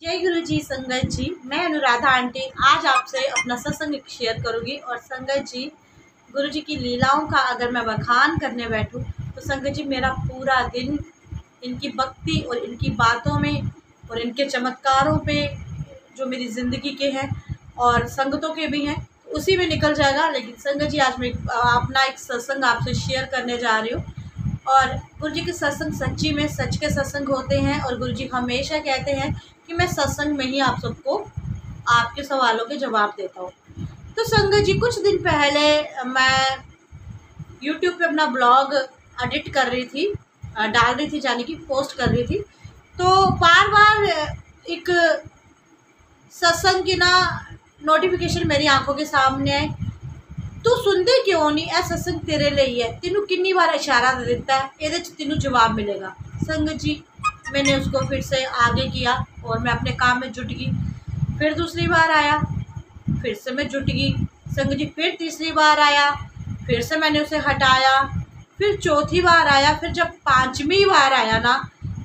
जय गुरु जी। संगत जी, मैं अनुराधा आंटी आज आपसे अपना सत्संग शेयर करूंगी। और संगत जी, गुरु जी की लीलाओं का अगर मैं बखान करने बैठूं तो संगत जी मेरा पूरा दिन इनकी भक्ति और इनकी बातों में और इनके चमत्कारों पे जो मेरी ज़िंदगी के हैं और संगतों के भी हैं उसी में निकल जाएगा। लेकिन संगत जी, आज मैं अपना एक सत्संग आपसे शेयर करने जा रही हूँ। और गुरुजी के सत्संग सच्ची में सच के सत्संग होते हैं। और गुरुजी हमेशा कहते हैं कि मैं सत्संग में ही आप सबको आपके सवालों के जवाब देता हूँ। तो संगत जी, कुछ दिन पहले मैं YouTube पे अपना ब्लॉग एडिट कर रही थी, डाल रही थी, जाने की पोस्ट कर रही थी। तो बार बार एक सत्संग की नोटिफिकेशन मेरी आंखों के सामने आए। तू सुनते क्यों नहीं, ऐ सत्संग तेरे लिए है, तेनू कितनी बार इशारा दे दिता है, ये तेनू जवाब मिलेगा। संगत जी, मैंने उसको फिर से आगे किया और मैं अपने काम में जुट गई। फिर दूसरी बार आया, फिर से मैं जुट गई। संगत जी, फिर तीसरी बार आया, फिर से मैंने उसे हटाया। फिर चौथी बार आया, फिर जब पांचवी बार आया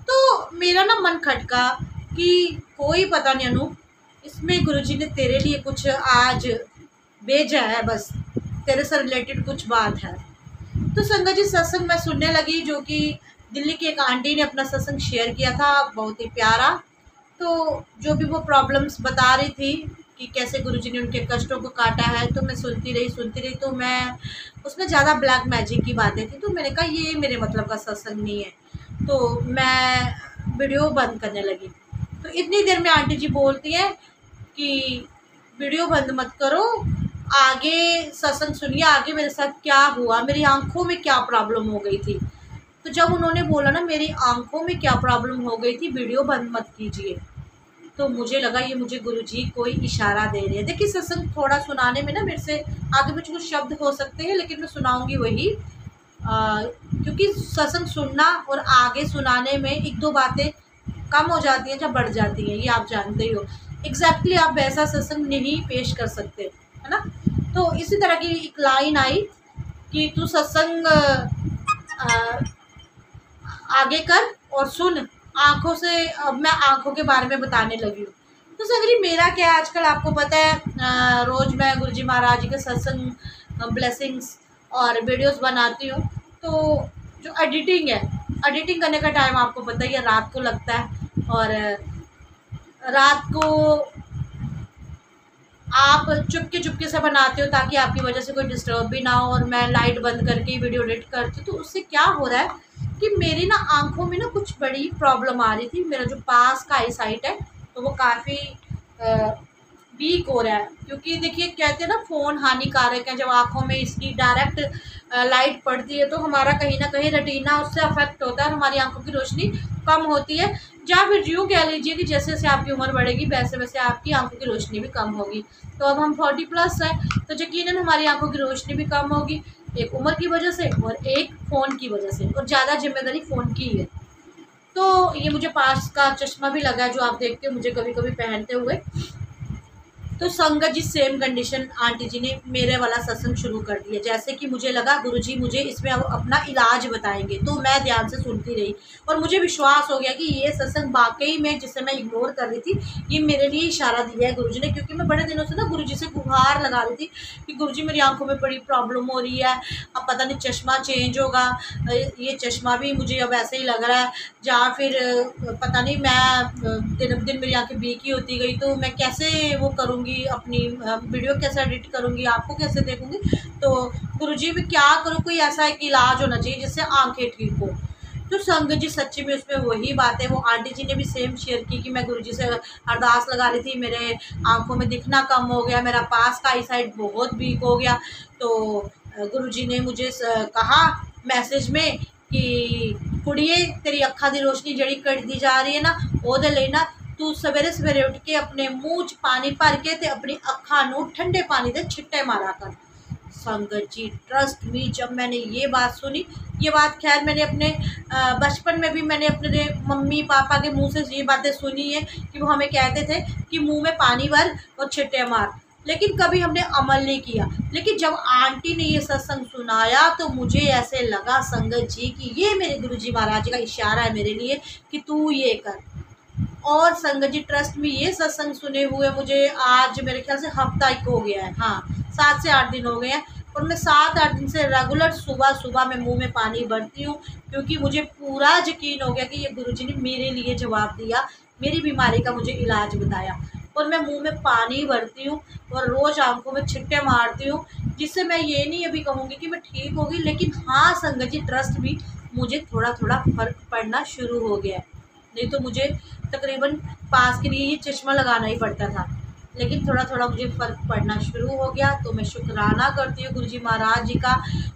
तो मेरा मन खटका कि कोई पता नहीं अनु, इसमें गुरुजी ने तेरे लिए कुछ आज भेजा है, बस तेरे से रिलेटेड कुछ बात है। तो संगत जी, सत्संग मैं सुनने लगी, जो कि दिल्ली की एक आंटी ने अपना सत्संग शेयर किया था, बहुत ही प्यारा। तो जो भी वो प्रॉब्लम्स बता रही थी कि कैसे गुरुजी ने उनके कष्टों को काटा है, तो मैं सुनती रही। तो मैं उसमें ज़्यादा ब्लैक मैजिक की बातें थी, तो मैंने कहा ये मेरे मतलब का सत्संग नहीं है। तो मैं वीडियो बंद करने लगी। तो इतनी देर में आंटी जी बोलती है कि वीडियो बंद मत करो, आगे सत्संग सुनिए, आगे मेरे साथ क्या हुआ, मेरी आंखों में क्या प्रॉब्लम हो गई थी। तो जब उन्होंने बोला मेरी आंखों में क्या प्रॉब्लम हो गई थी, वीडियो बंद मत कीजिए, तो मुझे लगा ये मुझे गुरुजी कोई इशारा दे रहे हैं। देखिए, सत्संग थोड़ा सुनाने में मेरे से आगे पीछे कुछ शब्द हो सकते हैं, लेकिन मैं सुनाऊंगी वही, क्योंकि सत्संग सुनना और आगे सुनाने में एक दो बातें कम हो जाती हैं जब बढ़ जाती हैं, ये आप जानते ही हो। एग्जैक्टली आप वैसा सत्संग नहीं पेश कर सकते, है ना। तो इसी तरह की एक लाइन आई कि तू सत्संग आगे कर और सुन आंखों से। अब मैं आंखों के बारे में बताने लगी हूँ। तो संगरी, मेरा क्या आजकल आपको पता है, रोज़ मैं गुरुजी महाराज जी के सत्संग ब्लेसिंग्स और वीडियोस बनाती हूँ। तो जो एडिटिंग है, एडिटिंग करने का टाइम आपको पता ही है, रात को लगता है। और रात को आप चुपके से बनाते हो ताकि आपकी वजह से कोई डिस्टर्ब भी ना हो। और मैं लाइट बंद करके वीडियो एडिट करती हूँ। तो उससे क्या हो रहा है कि मेरी आंखों में कुछ बड़ी प्रॉब्लम आ रही थी। मेरा जो पास का आई साइट है तो वो काफ़ी वीक हो रहा है, क्योंकि देखिए कहते हैं फ़ोन हानिकारक है। जब आंखों में इसकी डायरेक्ट लाइट पड़ती है तो हमारा कहीं ना कहीं रेटिना उससे अफेक्ट होता है, हमारी आंखों की रोशनी कम होती है। या फिर यूँ कह लीजिए कि जैसे जैसे आपकी उम्र बढ़ेगी वैसे वैसे आपकी आंखों की रोशनी भी कम होगी। तो अब हम 40+ है, तो यकीनन हमारी आंखों की रोशनी भी कम होगी, एक उम्र की वजह से और एक फ़ोन की वजह से, और ज़्यादा जिम्मेदारी फ़ोन की है। तो ये मुझे पास का चश्मा भी लगा है, जो आप देखते हो मुझे कभी कभी पहनते हुए। तो संगत जी, सेम कंडीशन आंटी जी ने मेरे वाला सत्संग शुरू कर दिया। जैसे कि मुझे लगा गुरुजी मुझे इसमें अब अपना इलाज बताएंगे, तो मैं ध्यान से सुनती रही और मुझे विश्वास हो गया कि ये सत्संग वाकई में, जिसे मैं इग्नोर कर रही थी, ये मेरे लिए इशारा दिया है गुरुजी ने। क्योंकि मैं बड़े दिनों से गुरुजी से गुहार लगा रही थी कि गुरुजी मेरी आंखों में बड़ी प्रॉब्लम हो रही है, अब पता नहीं चश्मा चेंज होगा, ये चश्मा भी मुझे अब ऐसे ही लग रहा है, या फिर पता नहीं मैं दिन दिन मेरी आंखें वीक होती गई, तो मैं कैसे वो करूँगी, अपनी वीडियो कैसे एडिट करूँगी, आपको कैसे देखूँगी। तो गुरुजी भी क्या करूँ, कोई ऐसा एक इलाज होना चाहिए जिससे आंखें ठीक हो। तो संगत जी, सच्ची में उसमें वही बात है, वो आंटी जी ने भी सेम शेयर की कि मैं गुरुजी से अरदास लगा रही थी, मेरे आंखों में दिखना कम हो गया, मेरा पास का आई साइड बहुत वीक हो गया। तो गुरुजी ने मुझे कहा मैसेज में कि कुड़िए, तेरी अखा की रोशनी जड़ी कट दी जा रही है ना, वो लेना तू सवेरे सवेरे उठ के अपने मुँह च पानी भर के ते अपनी अखा नू ठंडे पानी दे छिट्टे मारा कर। संगत जी, ट्रस्ट मी, जब मैंने ये बात सुनी, ये बात खैर मैंने अपने बचपन में भी मैंने अपने मम्मी पापा के मुंह से ये बातें सुनी है कि वो हमें कहते थे कि मुंह में पानी भर और छिट्टे मार, लेकिन कभी हमने अमल नहीं किया। लेकिन जब आंटी ने ये सत्संग सुनाया तो मुझे ऐसे लगा संगत जी कि ये मेरे गुरुजी महाराज का इशारा है मेरे लिए कि तू ये कर। और संगत जी ट्रस्ट में ये सत्संग सुने हुए मुझे आज मेरे ख्याल से हफ्ता एक हो गया है, हाँ 7 से 8 दिन हो गए हैं। और मैं 7-8 दिन से रेगुलर सुबह सुबह मैं मुंह में पानी भरती हूँ, क्योंकि मुझे पूरा यकीन हो गया कि ये गुरुजी ने मेरे लिए जवाब दिया, मेरी बीमारी का मुझे इलाज बताया। और मैं मुंह में पानी भरती हूँ और रोज़ आंखों में छिट्टे मारती हूँ, जिससे मैं ये नहीं अभी कहूँगी कि मैं ठीक होगी, लेकिन हाँ संगत जी ट्रस्ट भी मुझे थोड़ा थोड़ा फर्क पड़ना शुरू हो गया है। नहीं तो मुझे तकरीबन पास के लिए ये चश्मा लगाना ही पड़ता था, लेकिन थोड़ा थोड़ा मुझे फ़र्क पड़ना शुरू हो गया। तो मैं शुक्राना करती हूँ गुरुजी महाराज जी का।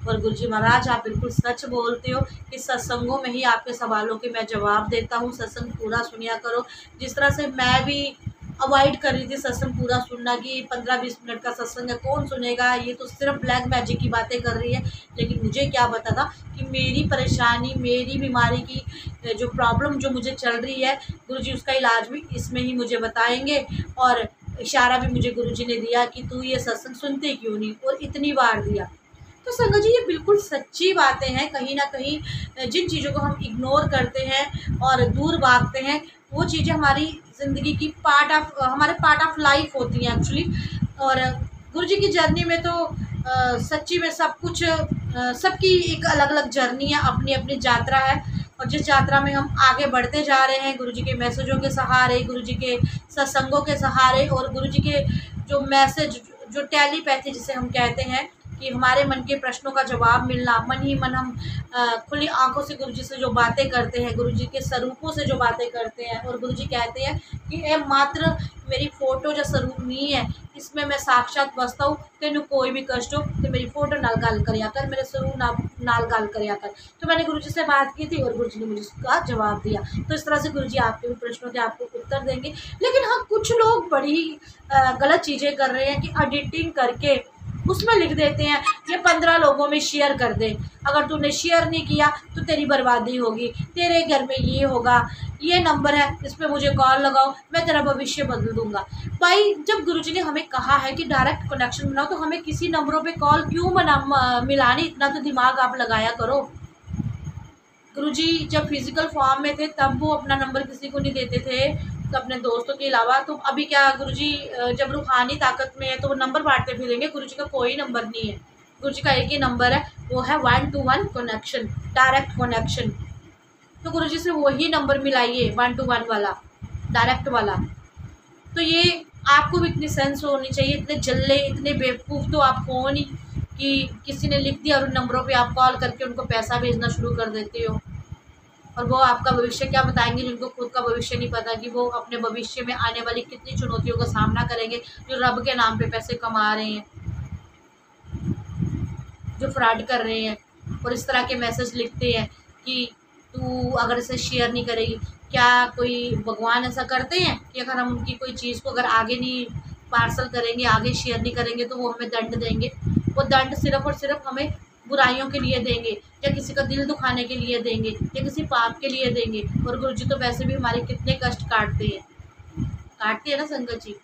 और गुरुजी महाराज आप बिल्कुल सच बोलते हो कि सत्संगों में ही आपके सवालों के मैं जवाब देता हूँ, सत्संग पूरा सुनिया करो। जिस तरह से मैं भी अवॉइड कर रही थी सत्संग पूरा सुनना कि 15-20 मिनट का सत्संग है, कौन सुनेगा, ये तो सिर्फ ब्लैक मैजिक की बातें कर रही है। लेकिन मुझे क्या पता था कि मेरी परेशानी, मेरी बीमारी की जो प्रॉब्लम जो मुझे चल रही है, गुरुजी उसका इलाज भी इसमें ही मुझे बताएंगे। और इशारा भी मुझे गुरुजी ने दिया कि तू ये सत्संग सुनते क्यों नहीं, और इतनी बार दिया। तो संगत जी ये बिल्कुल सच्ची बातें हैं। कहीं ना कहीं जिन चीज़ों को हम इग्नोर करते हैं और दूर भागते हैं, वो चीज़ें हमारी ज़िंदगी की हमारे पार्ट ऑफ लाइफ होती हैं एक्चुअली। और गुरुजी की जर्नी में तो सच्ची में सब कुछ सबकी एक अलग अलग जर्नी है, अपनी अपनी यात्रा है। और जिस यात्रा में हम आगे बढ़ते जा रहे हैं गुरुजी के मैसेजों के सहारे, गुरुजी के सत्संगों के सहारे, और गुरुजी के जो मैसेज, जो टेलीपैथी जिसे हम कहते हैं कि हमारे मन के प्रश्नों का जवाब मिलना, मन ही मन हम खुली आंखों से गुरुजी से जो बातें करते हैं, गुरुजी के स्वरूपों से जो बातें करते हैं। और गुरुजी कहते हैं कि ये मात्र मेरी फ़ोटो जो स्वरूप नहीं है, इसमें मैं साक्षात बसता हूँ। तेन कोई भी कष्ट हो तो मेरी फ़ोटो नाल गल करिया कर, मेरे स्वरूप नाल गल करिया कर। तो मैंने गुरुजी से बात की थी और गुरुजी ने मुझे उसका जवाब दिया। तो इस तरह से गुरुजी आपके भी प्रश्नों के आपको उत्तर देंगे। लेकिन हाँ, कुछ लोग बड़ी गलत चीज़ें कर रहे हैं कि एडिटिंग करके उसमें लिख देते हैं ये 15 लोगों में शेयर कर दे, अगर तूने शेयर नहीं किया तो तेरी बर्बादी होगी, तेरे घर में ये होगा, ये नंबर है इस पर मुझे कॉल लगाओ, मैं तेरा भविष्य बदल दूंगा। भाई जब गुरुजी ने हमें कहा है कि डायरेक्ट कनेक्शन बनाओ, तो हमें किसी नंबरों पे कॉल क्यों मिलानी, इतना तो दिमाग आप लगाया करो। गुरुजी जब फिजिकल फॉर्म में थे तब वो अपना नंबर किसी को नहीं देते थे, तो अपने दोस्तों के अलावा। तो अभी क्या गुरुजी जब रूहानी ताकत में है तो वो नंबर बांटते फिरेंगे। गुरुजी का कोई नंबर नहीं है, गुरुजी का एक ही नंबर है, वो है 1-to-1 कनेक्शन, डायरेक्ट कनेक्शन। तो गुरुजी से वही नंबर मिलाइए, 1-to-1 वाला, डायरेक्ट वाला। तो ये आपको भी इतनी सेंस होनी चाहिए, इतने जल्ले, इतने बेवकूफ़ तो आप हो नहीं कि किसी ने लिख दिया और उन नंबरों पे आप कॉल करके उनको पैसा भेजना शुरू कर देते हो। और वो आपका भविष्य क्या बताएंगे, जिनको खुद का भविष्य नहीं पता कि वो अपने भविष्य में आने वाली कितनी चुनौतियों का सामना करेंगे, जो रब के नाम पे पैसे कमा रहे हैं, जो फ्रॉड कर रहे हैं और इस तरह के मैसेज लिखते हैं कि तू अगर इसे शेयर नहीं करेगी। क्या कोई भगवान ऐसा करते हैं कि अगर हम उनकी कोई चीज़ को अगर आगे नहीं पार्सल करेंगे, आगे शेयर नहीं करेंगे, तो वो हमें दंड देंगे? वो दंड सिर्फ और सिर्फ हमें बुराइयों के लिए देंगे, या किसी का दिल दुखाने के लिए देंगे, या किसी पाप के लिए देंगे। और गुरुजी तो वैसे भी हमारे कितने कष्ट काटते हैं ना संगत जी।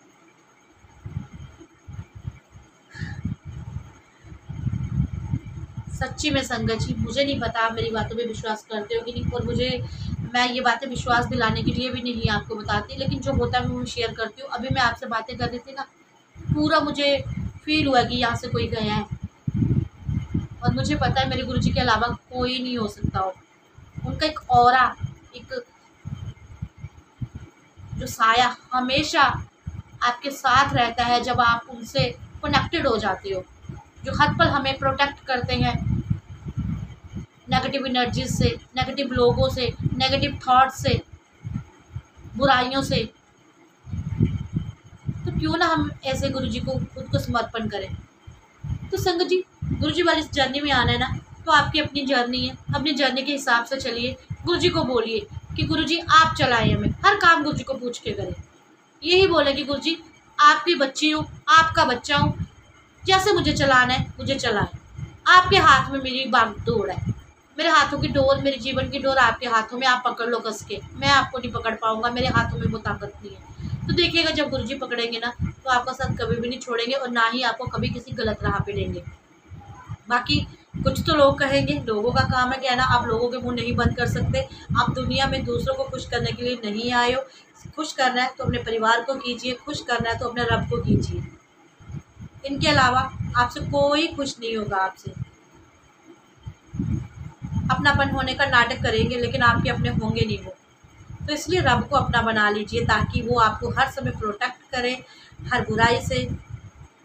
सच्ची में संगत जी मुझे नहीं पता आप मेरी बातों पे विश्वास करते हो कि नहीं, और मैं ये बातें विश्वास दिलाने के लिए भी नहीं आपको बताती, लेकिन जो होता है मैं शेयर करती हूँ। अभी मैं आपसे बातें कर रही थी ना, पूरा मुझे फील हुआ कि यहाँ से कोई गया है, और मुझे पता है मेरे गुरुजी के अलावा कोई नहीं हो सकता हो। उनका एक ऑरा, एक जो साया हमेशा आपके साथ रहता है जब आप उनसे कनेक्टेड हो जाते हो, जो हर पल हमें प्रोटेक्ट करते हैं नेगेटिव एनर्जीज से, नेगेटिव लोगों से, नेगेटिव थॉट्स से, बुराइयों से। तो क्यों ना हम ऐसे गुरुजी को खुद को समर्पण करें। तो संगत जी गुरुजी वाली इस जर्नी में आना है ना, तो आपकी अपनी जर्नी है, अपनी जर्नी के हिसाब से चलिए। गुरुजी को बोलिए कि गुरुजी आप चलाएं, हमें हर काम गुरुजी को पूछ के करें। यही बोले कि गुरुजी आपकी बच्ची हूँ, आपका बच्चा हूँ, जैसे मुझे चलाना है मुझे चलाएं। आपके हाथ में मेरी बागडोर है, मेरे हाथों की डोर, मेरे जीवन की डोर आपके हाथों में, आप पकड़ लो कस के। मैं आपको नहीं पकड़ पाऊंगा, मेरे हाथों में वो ताकत नहीं है। तो देखिएगा जब गुरुजी पकड़ेंगे ना, तो आपका साथ कभी भी नहीं छोड़ेंगे, और ना ही आपको कभी किसी गलत राह पे लेंगे। बाकी कुछ तो लोग कहेंगे, लोगों का काम है कहना, आप लोगों के मुंह नहीं बंद कर सकते। आप दुनिया में दूसरों को खुश करने के लिए नहीं आए हो, खुश करना है तो अपने परिवार को कीजिए, खुश करना है तो अपने रब को कीजिए। इनके अलावा आपसे कोई खुश नहीं होगा। आपसे अपनापन होने का नाटक करेंगे लेकिन आपके अपने होंगे नहीं वो। तो इसलिए रब को अपना बना लीजिए ताकि वो आपको हर समय प्रोटेक्ट करे हर बुराई से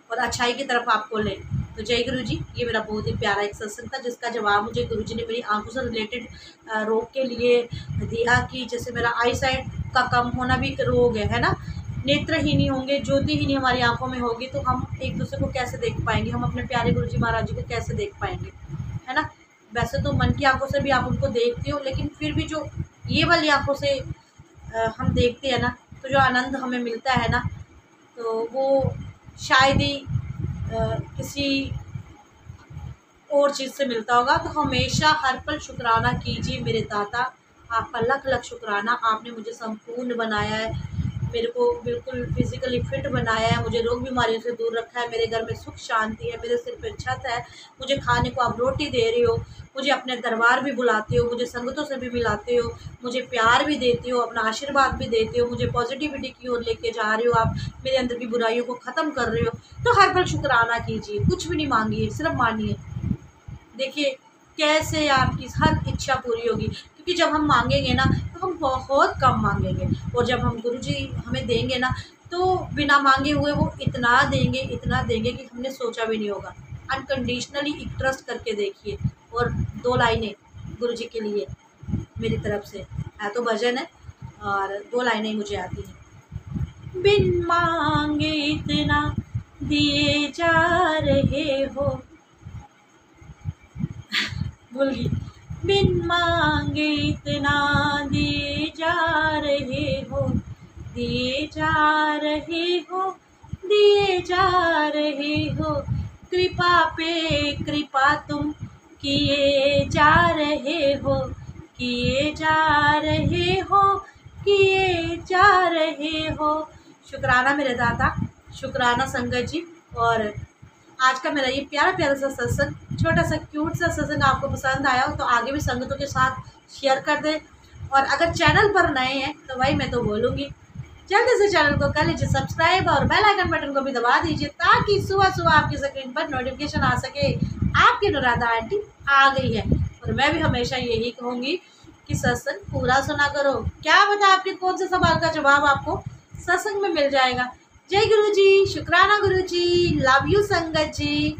और अच्छाई की तरफ आपको ले। तो जय गुरु जी। ये मेरा बहुत ही प्यारा एक सत्संग था जिसका जवाब मुझे गुरु जी ने मेरी आंखों से रिलेटेड रोग के लिए दिया कि जैसे मेरा आई साइट का कम होना भी एक रोग है ना। नेत्रहीनी होंगे, ज्योतिहीनी हमारी आंखों में होगी तो हम एक दूसरे को कैसे देख पाएंगे, हम अपने प्यारे गुरु जी महाराज जी को कैसे देख पाएंगे, है ना। वैसे तो मन की आंखों से भी आप उनको देखते हो, लेकिन फिर भी जो ये वाली आंखों से हम देखते हैं ना, तो जो आनंद हमें मिलता है ना, तो वो शायद ही किसी और चीज़ से मिलता होगा। तो हमेशा हर पल शुक्राना कीजिए मेरे दाता। आपका लख लख शुक्राना। आपने मुझे संपूर्ण बनाया है, मेरे को बिल्कुल फिजिकली फिट बनाया है, मुझे रोग बीमारियों से दूर रखा है, मेरे घर में सुख शांति है, मेरे सिर पर छत है, मुझे खाने को आप रोटी दे रहे हो, मुझे अपने दरबार भी बुलाते हो, मुझे संगतों से भी मिलाते हो, मुझे प्यार भी देते हो, अपना आशीर्वाद भी देते हो, मुझे पॉजिटिविटी की ओर लेके जा रहे हो, आप मेरे अंदर की बुराइयों को ख़त्म कर रहे हो। तो हर पल शुक्राना कीजिए, कुछ भी नहीं मांगिए, सिर्फ मानिए। देखिए कैसे आपकी हर इच्छा पूरी होगी, क्योंकि जब हम मांगेंगे ना तो हम बहुत कम मांगेंगे, और जब हम गुरुजी हमें देंगे ना तो बिना मांगे हुए वो इतना देंगे कि हमने सोचा भी नहीं होगा। अनकंडीशनली एक ट्रस्ट करके देखिए। और 2 लाइनें गुरुजी के लिए मेरी तरफ से है, तो भजन है और 2 लाइनें ही मुझे आती हैं। बिन मांगे इतना दिए जा रहे हो, भूल गई। बिन मांगे इतना दिए जा रहे हो, दिए जा रहे हो, दिए जा रहे हो, कृपा पे कृपा तुम किए जा रहे हो, किए जा रहे हो, किए जा रहे हो। शुक्राना मेरे दाता, शुक्राना संगत जी। और आज का मेरा ये प्यारा प्यारा सा सत्संग, छोटा सा क्यूट सा सत्संग आपको पसंद आया हो तो आगे भी संगतों के साथ शेयर कर दें। और अगर चैनल पर नए हैं तो भाई मैं तो बोलूँगी जल्दी से चैनल को कर लीजिए सब्सक्राइब और बेल आइकन बटन को भी दबा दीजिए ताकि सुबह सुबह आपकी स्क्रीन पर नोटिफिकेशन आ सके आपकी अनुराधा आंटी आ गई है। और मैं भी हमेशा यही कहूँगी कि सत्संग पूरा सुना करो, क्या पता आपके कौन से सवाल का जवाब आपको सत्संग में मिल जाएगा। जय गुरु जी, शुक्राना गुरु जी, लव यू संगत जी।